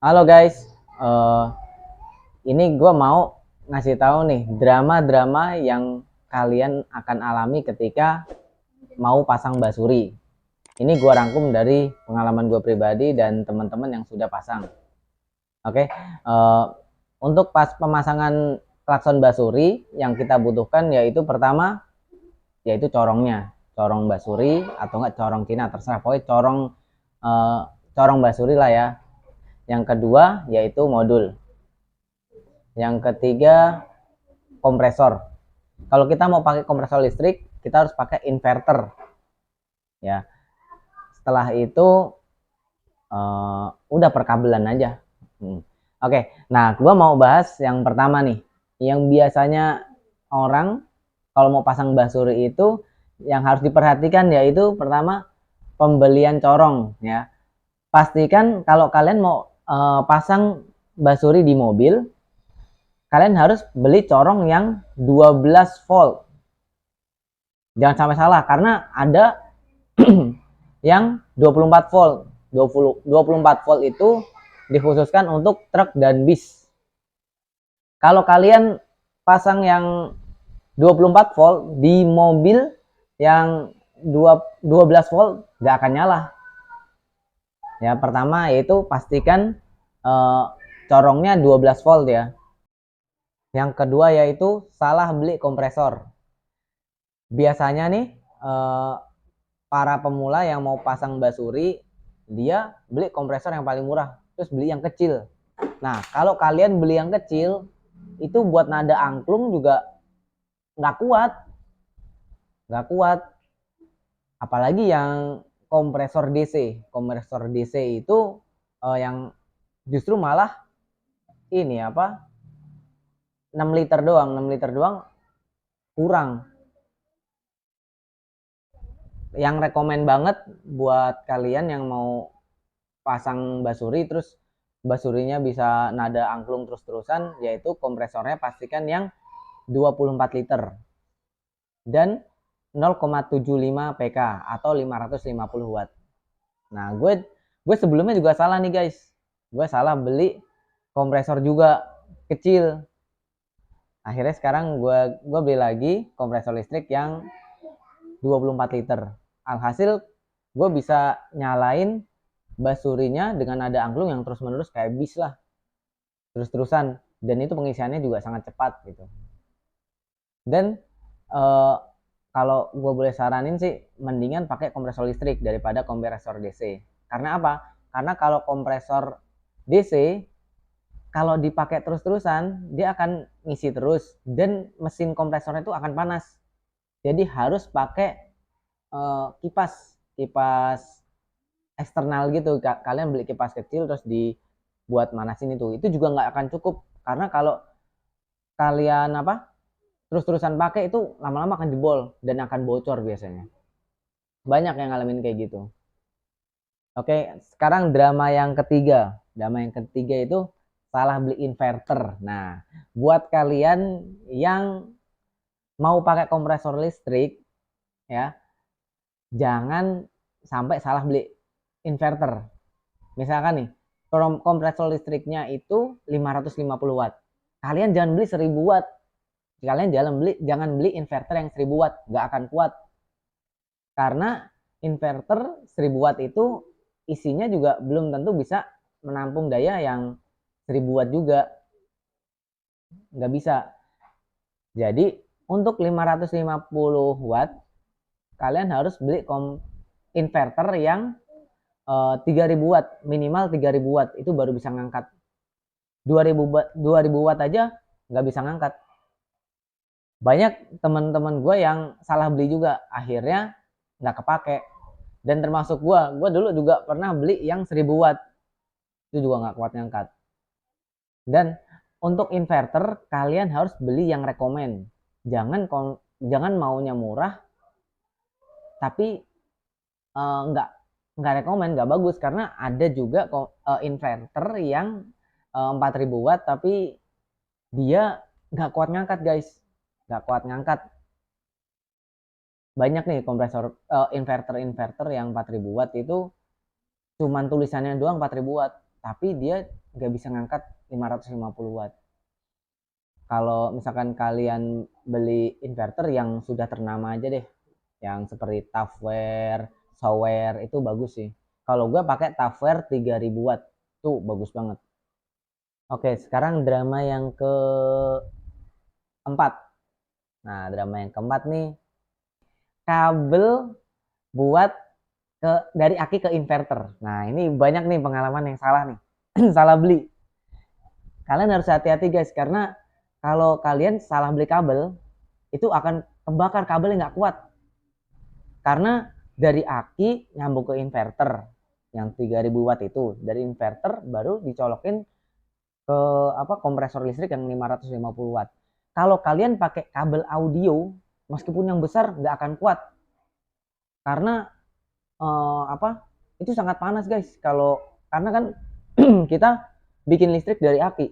Halo guys, Eh, ini gue mau ngasih tahu nih drama-drama yang kalian akan alami ketika mau pasang basuri. Ini gue rangkum dari pengalaman gue pribadi dan teman-teman yang sudah pasang. Oke, untuk pas pemasangan klakson basuri yang kita butuhkan yaitu pertama yaitu corongnya, corong basuri atau enggak corong Cina terserah, pokoknya eh, corong basuri lah ya. Yang kedua yaitu modul. Yang ketiga kompresor. Kalau kita mau pakai kompresor listrik, kita harus pakai inverter. Ya, setelah itu udah perkabelan aja. Oke, nah gue mau bahas yang pertama nih, yang biasanya orang kalau mau pasang basuri itu yang harus diperhatikan yaitu pertama pembelian corong ya. Pastikan kalau kalian mau pasang basuri di mobil, kalian harus beli corong yang 12 volt. Jangan sampai salah karena ada yang 24 volt. 24 volt itu dikhususkan untuk truk dan bis. Kalau kalian pasang yang 24 volt di mobil yang 12 volt nggak akan nyala. Ya, pertama yaitu pastikan corongnya 12 volt ya. Yang kedua yaitu salah beli kompresor. Biasanya nih para pemula yang mau pasang basuri, dia beli kompresor yang paling murah, terus beli yang kecil. Nah, kalau kalian beli yang kecil, itu buat nada angklung juga nggak kuat, nggak kuat. Apalagi yang kompresor DC. Kompresor DC itu yang justru malah ini apa 6 liter doang, 6 liter doang kurang. Yang rekomen banget buat kalian yang mau pasang basuri terus basurinya bisa nada angklung terus-terusan, yaitu kompresornya pastikan yang 24 liter dan 0,75 PK atau 550 watt. Nah, gue sebelumnya juga salah nih guys. Gue salah beli kompresor juga kecil. Akhirnya sekarang gue beli lagi kompresor listrik yang 24 liter. Alhasil gue bisa nyalain basurinya dengan nada angklung yang terus-menerus kayak bis lah. Terus-terusan, dan itu pengisiannya juga sangat cepat gitu. Dan eh, kalau gue boleh saranin sih mendingan pakai kompresor listrik daripada kompresor DC. Karena apa? Karena kalau kompresor DC kalau dipakai terus-terusan dia akan ngisi terus dan mesin kompresornya itu akan panas. Jadi harus pakai kipas kipas eksternal gitu. Kalian beli kipas kecil terus dibuat manasin itu juga nggak akan cukup karena kalau kalian apa terus-terusan pakai itu lama-lama akan jebol dan akan bocor biasanya. Banyak yang ngalamin kayak gitu. Oke, sekarang drama yang ketiga itu salah beli inverter. Nah, buat kalian yang mau pakai kompresor listrik ya, jangan sampai salah beli inverter. Misalkan nih, kompresor listriknya itu 550 watt. Kalian jangan beli 1000 watt. Kalian jangan beli inverter yang 1000 watt, nggak akan kuat. Karena inverter 1000 watt itu isinya juga belum tentu bisa menampung daya yang 1000 watt juga. Nggak bisa. Jadi untuk 550 watt kalian harus beli inverter yang 3000 watt, minimal 3000 watt itu baru bisa ngangkat. 2000 watt aja nggak bisa ngangkat. Banyak teman-teman gue yang salah beli juga, akhirnya nggak kepake. Dan termasuk gue dulu juga pernah beli yang 1000 watt, itu juga nggak kuat ngangkat. Dan untuk inverter kalian harus beli yang rekomen, jangan maunya murah tapi nggak rekomen, nggak bagus, karena ada juga inverter yang 4000 watt tapi dia nggak kuat ngangkat guys, nggak kuat ngangkat. Banyak nih inverter yang 4000 watt itu cuman tulisannya doang 4000 watt tapi dia nggak bisa ngangkat 550 watt. Kalau misalkan kalian beli inverter yang sudah ternama aja deh, yang seperti Tafware, Sower, itu bagus sih. Kalau gue pakai Tafware 3000 watt, tuh bagus banget. Oke, sekarang drama yang keempat. Nah, drama yang keempat nih, kabel buat dari aki ke inverter. Nah, ini banyak nih pengalaman yang salah nih. Salah beli. Kalian harus hati-hati guys, karena kalau kalian salah beli kabel, itu akan kebakar, kabelnya nggak kuat. Karena dari aki nyambung ke inverter yang 3000 watt itu, dari inverter baru dicolokin ke kompresor listrik yang 550 watt. Kalau kalian pakai kabel audio, meskipun yang besar nggak akan kuat, karena itu sangat panas guys. Karena kan kita bikin listrik dari aki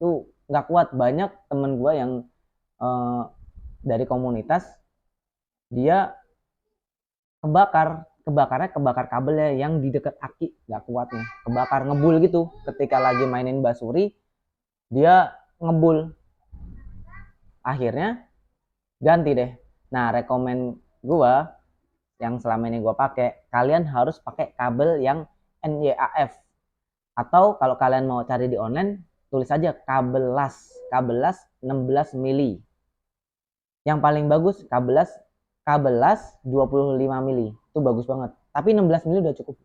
tuh nggak kuat. Banyak temen gue yang uh, dari komunitas, dia kebakar kabelnya yang di dekat aki, nggak kuatnya kebakar, ngebul gitu. Ketika lagi mainin basuri, dia ngebul, akhirnya ganti deh. Nah, rekomen gua yang selama ini gua pakai, kalian harus pakai kabel yang NYAF, atau kalau kalian mau cari di online, tulis aja kabel las 16 mili. Yang paling bagus kabel las 25 mili, itu bagus banget, tapi 16 mili udah cukup.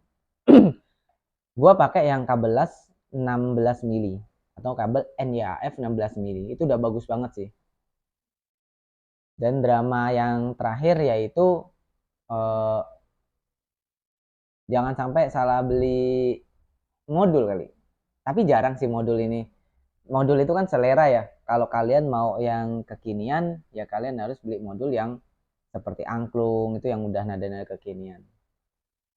Gua pakai yang kabel las 16 mili atau kabel NYAF 16 mili, itu udah bagus banget sih. Dan drama yang terakhir yaitu jangan sampai salah beli modul kali. Tapi jarang sih modul ini. Modul itu kan selera ya. Kalau kalian mau yang kekinian, ya kalian harus beli modul yang seperti angklung, itu yang udah nada-nada kekinian.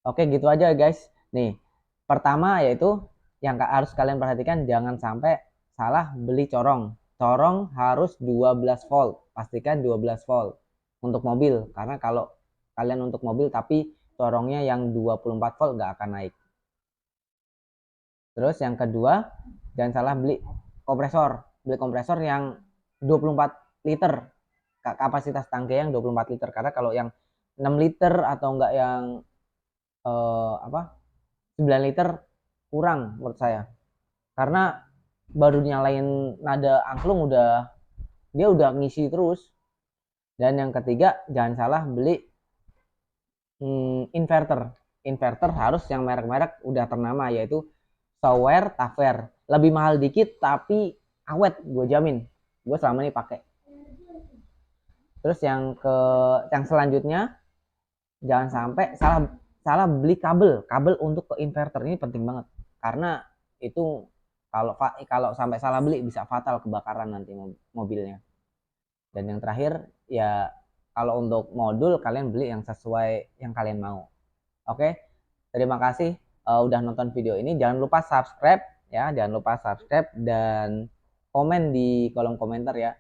Oke, gitu aja guys. Nih, pertama yaitu yang harus kalian perhatikan, jangan sampai salah beli corong. Corong harus 12 volt. Pastikan 12 volt untuk mobil. Karena kalau kalian untuk mobil tapi corongnya yang 24 volt, nggak akan naik. Terus yang kedua, jangan salah beli kompresor. Beli kompresor yang 24 liter. Kapasitas tangki yang 24 liter. Karena kalau yang 6 liter atau enggak yang 9 liter kurang menurut saya. Karena baru nyalain nada angklung dia udah ngisi terus. Dan yang ketiga, jangan salah beli inverter. Inverter harus yang merek-merek udah ternama, yaitu Sower, Tafware. Lebih mahal dikit tapi awet, gue jamin. Gue selama ini pakai. Terus yang selanjutnya, jangan sampai salah beli kabel untuk ke inverter. Ini penting banget, karena itu kalau sampai salah beli bisa fatal, kebakaran nanti mobilnya. Dan yang terakhir ya, kalau untuk modul kalian beli yang sesuai yang kalian mau. Oke, terima kasih udah nonton video ini. Jangan lupa subscribe ya, jangan lupa subscribe dan komen di kolom komentar ya.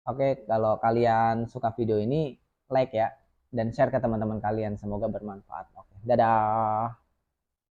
Oke, kalau kalian suka video ini, like ya, dan share ke teman-teman kalian. Semoga bermanfaat. Oke, dadah.